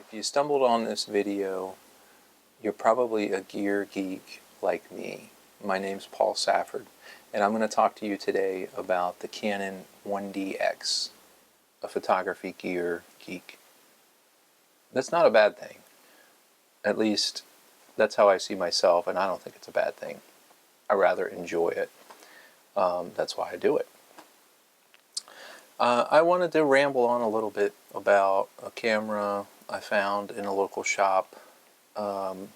If you stumbled on this video, you're probably a gear geek like me. My name's Paul Safford, and I'm going to talk to you today about the Canon 1DX, a photography gear geek. That's not a bad thing. At least, that's how I see myself, and I don't think it's a bad thing. I rather enjoy it. That's why I do it. I wanted to ramble on a little bit about a camera I found in a local shop, an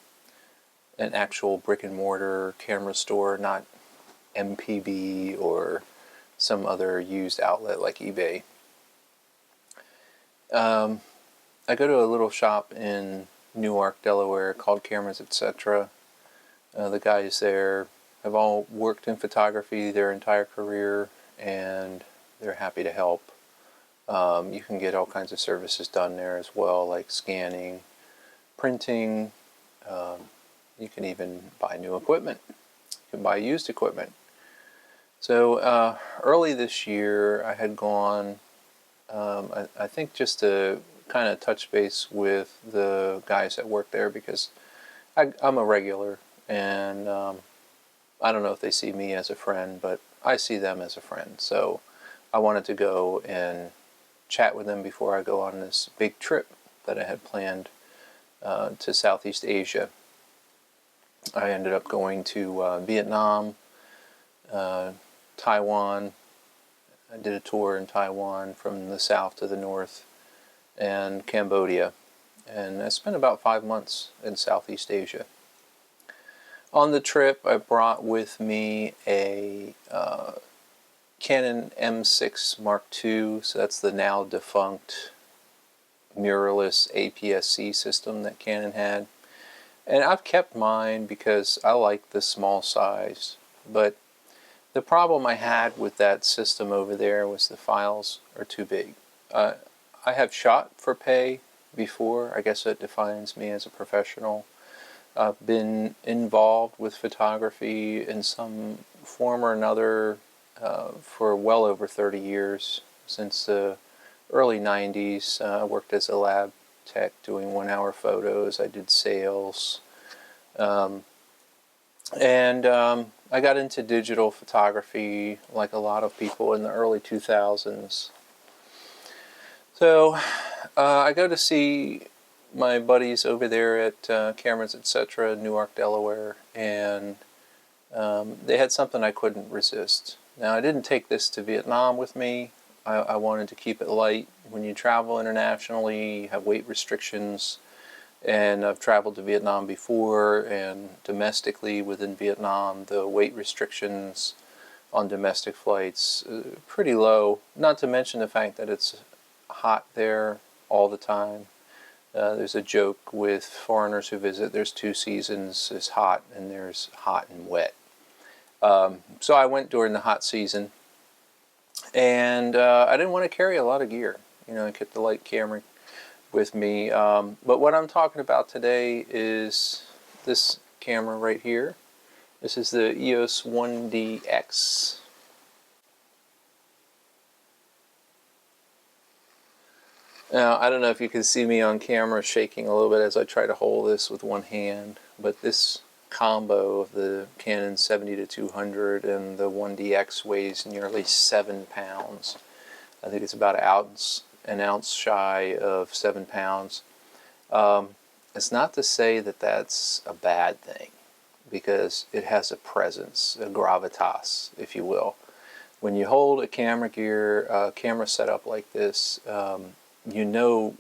actual brick and mortar camera store, not MPB or some other used outlet like eBay. I go to a little shop in Newark, Delaware called Cameras, etc. The guys there have all worked in photography their entire career, and they're happy to help. You can get all kinds of services done there as well, like scanning, printing. You can even buy new equipment. You can buy used equipment. So early this year I had gone, I think just to kind of touch base with the guys that work there, because I'm a regular, and I don't know if they see me as a friend, but I see them as a friend. So I wanted to go and chat with them before I go on this big trip that I had planned to Southeast Asia. I ended up going to Vietnam, Taiwan. I did a tour in Taiwan from the south to the north, and Cambodia. And I spent about 5 months in Southeast Asia. On the trip, I brought with me a Canon M6 Mark II, so that's the now defunct mirrorless APS-C system that Canon had. And I've kept mine because I like the small size, but the problem I had with that system over there was the files are too big. I have shot for pay before. I guess it defines me as a professional. I've been involved with photography in some form or another for well over 30 years, since the early 90s. I worked as a lab tech doing 1-hour photos. I did sales. I got into digital photography like a lot of people in the early 2000s. So I go to see my buddies over there at Cameras, etc., Newark, Delaware, and they had something I couldn't resist. Now, I didn't take this to Vietnam with me. I wanted to keep it light. When you travel internationally, you have weight restrictions, and I've traveled to Vietnam before, and domestically within Vietnam, the weight restrictions on domestic flights are pretty low, not to mention the fact that it's hot there all the time. There's a joke with foreigners who visit, there's 2 seasons, there's hot and there's hot and wet. So I went during the hot season, and I didn't want to carry a lot of gear. You know, I kept the light camera with me. But what I'm talking about today is this camera right here. This is the EOS 1DX. Now, I don't know if you can see me on camera shaking a little bit as I try to hold this with one hand, but this combo of the Canon 70-200 and the 1DX weighs nearly 7 pounds. I think it's about an ounce shy of 7 pounds. It's not to say that that's a bad thing, because it has a presence, a gravitas, if you will. When you hold a camera setup like this, you know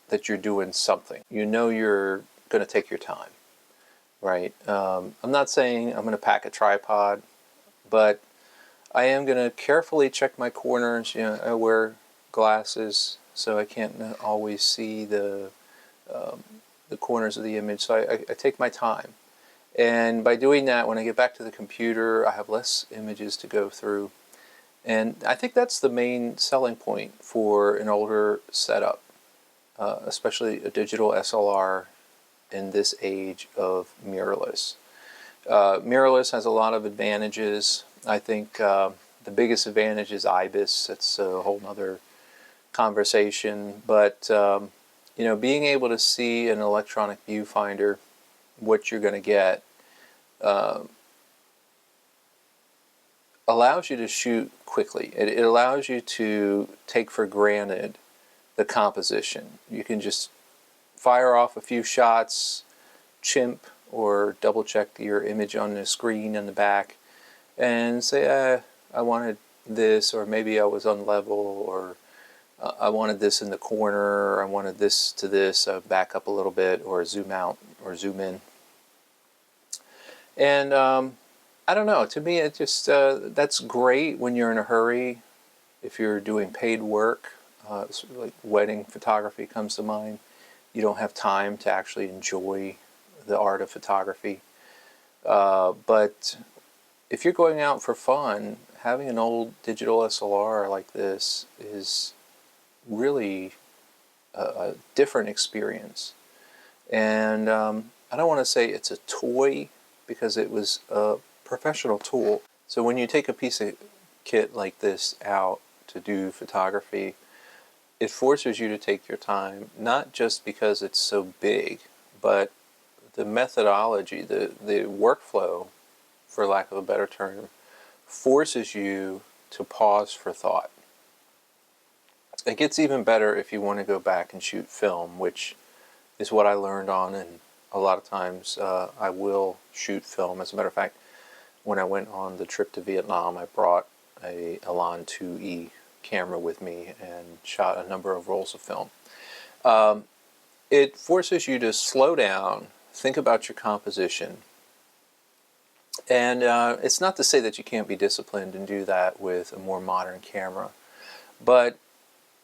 that you're doing something. You know you're going to take your time, right? I'm not saying I'm going to pack a tripod, but I am going to carefully check my corners. You know, I wear glasses, so I can't always see the corners of the image, so I take my time. And by doing that, when I get back to the computer, I have less images to go through. And I think that's the main selling point for an older setup, especially a digital SLR in this age of mirrorless. Mirrorless has a lot of advantages. I think the biggest advantage is IBIS. It's a whole nother conversation, but You know, being able to see an electronic viewfinder what you're going to get allows you to shoot quickly. It allows you to take for granted the composition. You can just fire off a few shots, chimp or double check your image on the screen in the back, and say, I wanted this, or maybe I was unlevel, or I wanted this in the corner, or I wanted this to this, back up a little bit, or zoom out, or zoom in. And I don't know, to me it just, that's great when you're in a hurry, if you're doing paid work, like wedding photography comes to mind. You don't have time to actually enjoy the art of photography. But if you're going out for fun, having an old digital SLR like this is really a different experience. And I don't want to say it's a toy, because it was a professional tool. So when you take a piece of kit like this out to do photography, it forces you to take your time, not just because it's so big, but the methodology, the workflow, for lack of a better term, forces you to pause for thought. It gets even better if you want to go back and shoot film, which is what I learned on, and a lot of times I will shoot film. As a matter of fact, when I went on the trip to Vietnam, I brought a Elan 2E camera with me and shot a number of rolls of film. It forces you to slow down, think about your composition, and it's not to say that you can't be disciplined and do that with a more modern camera, but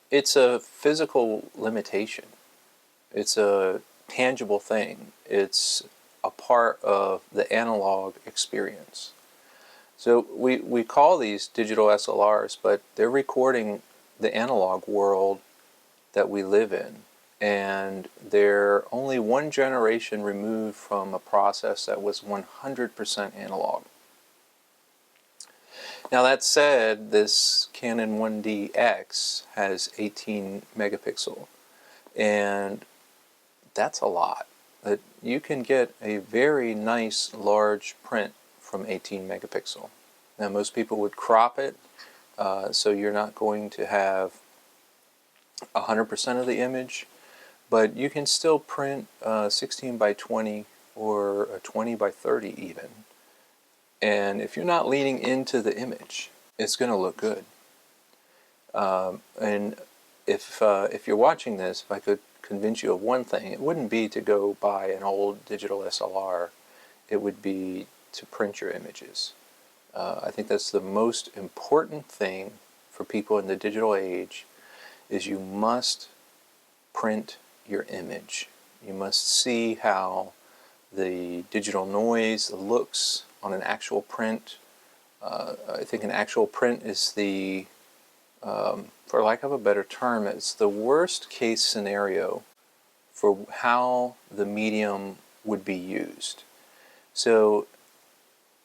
it's a physical limitation. It's a tangible thing. It's a part of the analog experience. So we call these digital SLRs, but they're recording the analog world that we live in. And they're only one generation removed from a process that was 100% analog. Now that said, this Canon 1DX has 18 megapixel, and that's a lot. But you can get a very nice large print from 18 megapixel. Now most people would crop it, so you're not going to have 100% of the image, but you can still print 16 by 20 or 20 by 30 even. And if you're not leaning into the image, it's going to look good. And if you're watching this, if I could convince you of one thing, it wouldn't be to go buy an old digital SLR. It would be to print your images. I think that's the most important thing for people in the digital age, is you must print your image. You must see how the digital noise looks on an actual print. I think an actual print is the, for lack of a better term, it's the worst case scenario for how the medium would be used. So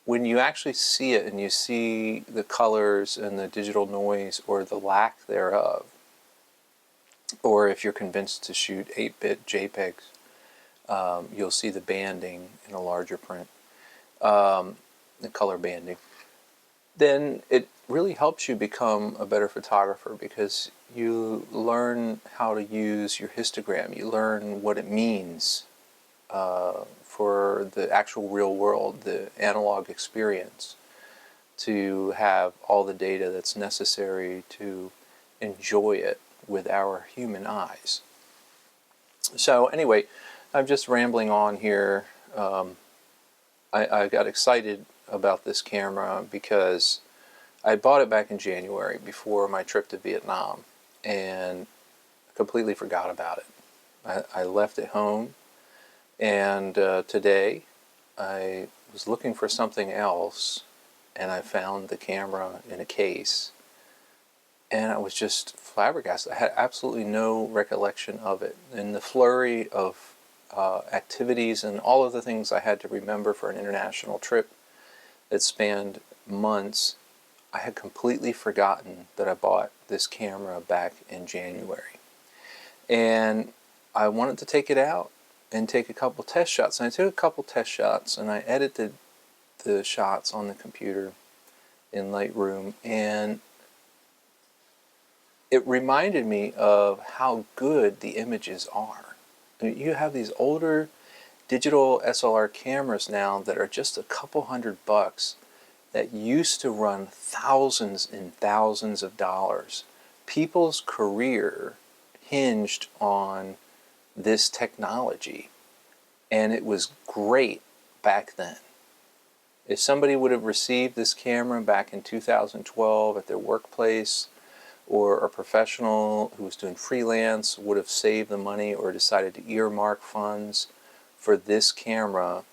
when you actually see it and you see the colors and the digital noise or the lack thereof, or if you're convinced to shoot 8-bit JPEGs, you'll see the banding in a larger print, the color banding. Then it really helps you become a better photographer, because you learn how to use your histogram. You learn what it means for the actual real world, the analog experience, to have all the data that's necessary to enjoy it with our human eyes. So anyway, I'm just rambling on here. I got excited about this camera because I bought it back in January before my trip to Vietnam and completely forgot about it. I left it home, and today I was looking for something else, and I found the camera in a case, and I was just flabbergasted. I had absolutely no recollection of it. In the flurry of activities and all of the things I had to remember for an international trip that spanned months, I had completely forgotten that I bought this camera back in January. And I wanted to take it out and take a couple test shots. And I took a couple test shots and I edited the shots on the computer in Lightroom, and it reminded me of how good the images are. I mean, you have these older digital SLR cameras now that are just a couple $100 that used to run thousands and thousands of dollars. People's career hinged on this technology, and it was great back then. If somebody would have received this camera back in 2012 at their workplace, or a professional who was doing freelance would have saved the money or decided to earmark funds for this camera,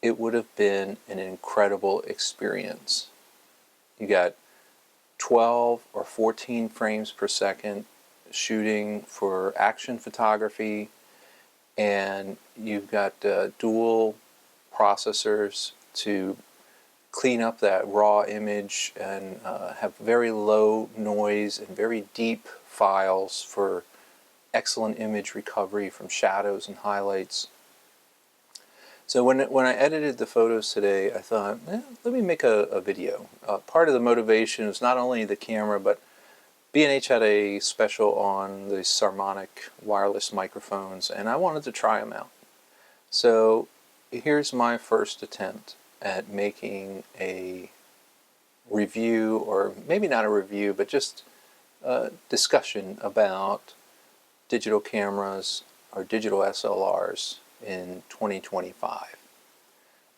it would have been an incredible experience. You got 12 or 14 frames per second shooting for action photography, and you've got dual processors to clean up that raw image and have very low noise and very deep files for excellent image recovery from shadows and highlights. So when I edited the photos today, I thought, let me make a video. Part of the motivation was not only the camera, but B&H had a special on the Harmonic wireless microphones, and I wanted to try them out. So here's my first attempt at making a review, or maybe not a review, but just a discussion about digital cameras or digital SLRs in 2025.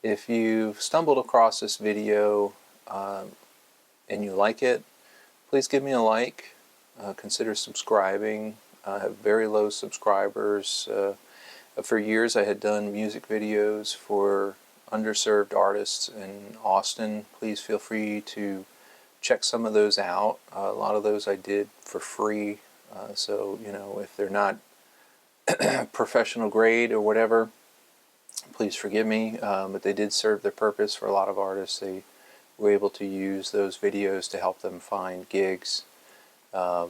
If you've stumbled across this video and you like it, please give me a like. Consider subscribing. I have very low subscribers. For years I had done music videos for underserved artists in Austin. Please feel free to check some of those out. A lot of those I did for free. So, you know, if they're not professional grade or whatever, please forgive me. But they did serve their purpose for a lot of artists. They were able to use those videos to help them find gigs. You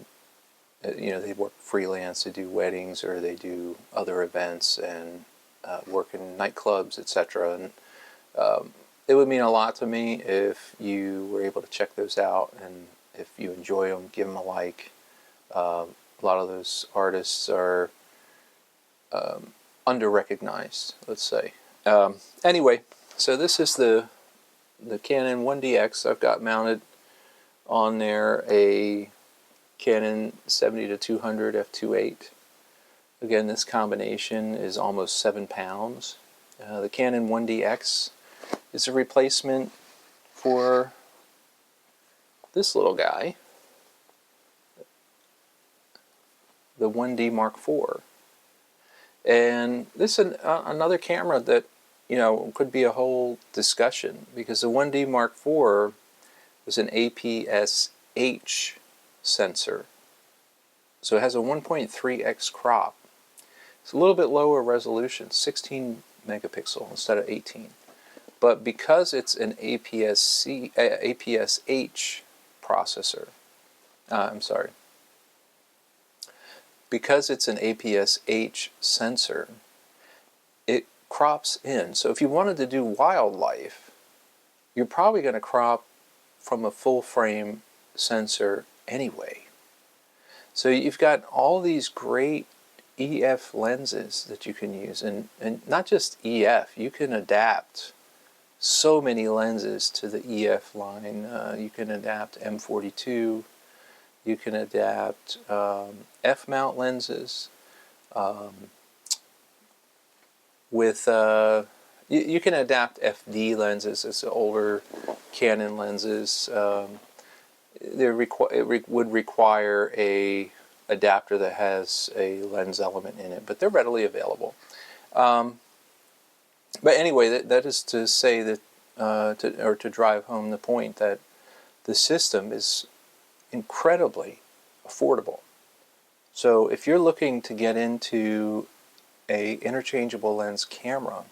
know, they work freelance, they do weddings, or they do other events and work in nightclubs, etc. And it would mean a lot to me if you were able to check those out, and if you enjoy them, give them a like. A lot of those artists are under-recognized, let's say. Anyway, so this is the Canon 1DX. I've got mounted on there a Canon 70-200 f2.8. Again, this combination is almost 7 pounds. The Canon 1DX is a replacement for this little guy, the 1D Mark IV. And this is another camera that, you know, could be a whole discussion, because the 1D Mark IV was an APS-H sensor. So it has a 1.3x crop. It's a little bit lower resolution, 16 megapixel instead of 18. But because it's an APS-H processor, because it's an APS-H sensor, it crops in. So if you wanted to do wildlife, you're probably going to crop from a full frame sensor anyway. So you've got all these great EF lenses that you can use, and not just EF, you can adapt so many lenses to the EF line. You can adapt M42, you can adapt F-mount lenses, you can adapt FD lenses. It's older Canon lenses. It would require a adapter that has a lens element in it, but they're readily available. But anyway, that is to say that, to drive home the point that the system is incredibly affordable. So if you're looking to get into a interchangeable lens camera,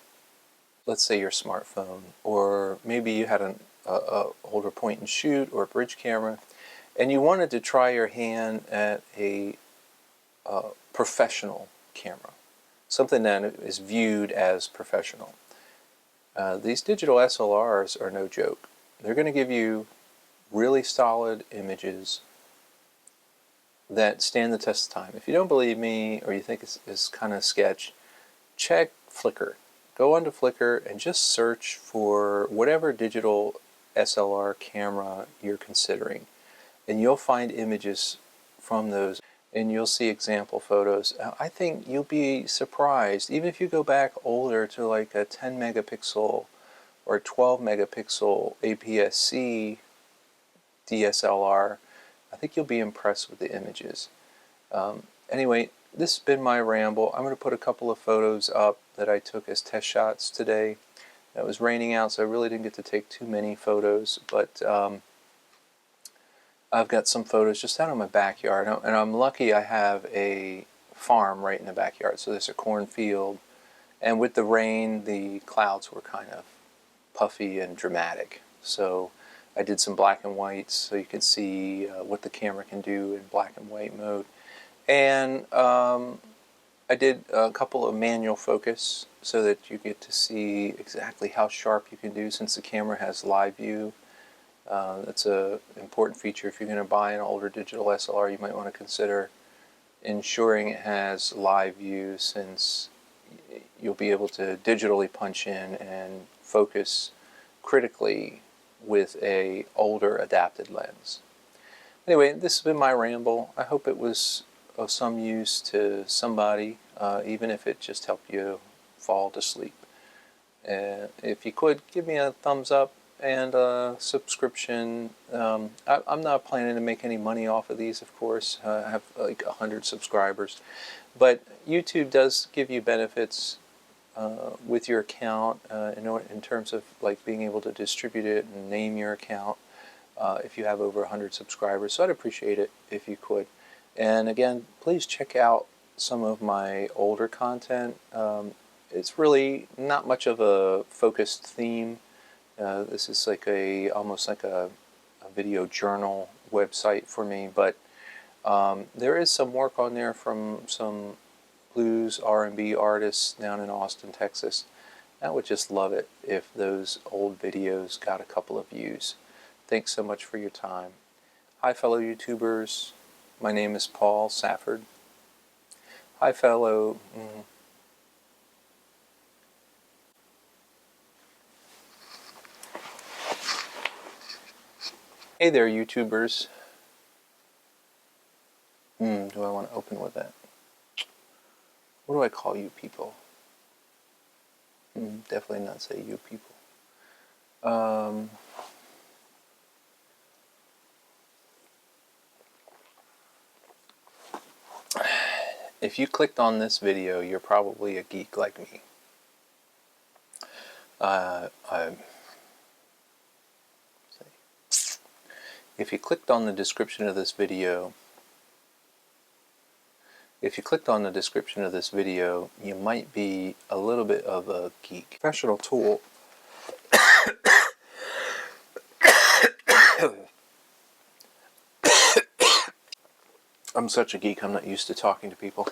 let's say your smartphone, or maybe you had an older point and shoot or a bridge camera, and you wanted to try your hand at a professional camera, something that is viewed as professional. These digital SLRs are no joke. They're going to give you really solid images that stand the test of time. If you don't believe me or you think it's kind of sketch, check Flickr. Go onto Flickr and just search for whatever digital SLR camera you're considering, and you'll find images from those, and you'll see example photos. I think you'll be surprised, even if you go back older to like a 10 megapixel or 12 megapixel APS-C DSLR, I think you'll be impressed with the images. Anyway, this has been my ramble. I'm going to put a couple of photos up that I took as test shots today. It was raining out, so I really didn't get to take too many photos, but I've got some photos just out in my backyard, and I'm lucky I have a farm right in the backyard. So there's a cornfield, and with the rain, the clouds were kind of puffy and dramatic. So I did some black and whites so you can see what the camera can do in black and white mode. And I did a couple of manual focus so that you get to see exactly how sharp you can do, since the camera has live view. That's an important feature. If you're going to buy an older digital SLR, you might want to consider ensuring it has live view, since you'll be able to digitally punch in and focus critically with a older adapted lens. Anyway, this has been my ramble. I hope it was of some use to somebody, even if it just helped you fall to sleep. If you could, give me a thumbs up and a subscription. I'm not planning to make any money off of these, of course. I have like 100 subscribers. But YouTube does give you benefits with your account in terms of like being able to distribute it and name your account if you have over 100 subscribers. So I'd appreciate it if you could. And again, please check out some of my older content. It's really not much of a focused theme. This is like almost like a video journal website for me, but there is some work on there from some blues R&B artists down in Austin, Texas. I would just love it if those old videos got a couple of views. Thanks so much for your time. Hi, fellow YouTubers. My name is Paul Safford. Hi, fellow... Hey there, YouTubers. Do I want to open with that? What do I call you people? Definitely not say you people. If you clicked on this video, you're probably a geek like me. If you clicked on the description of this video, you might be a little bit of a geek. Professional tool. I'm such a geek, I'm not used to talking to people.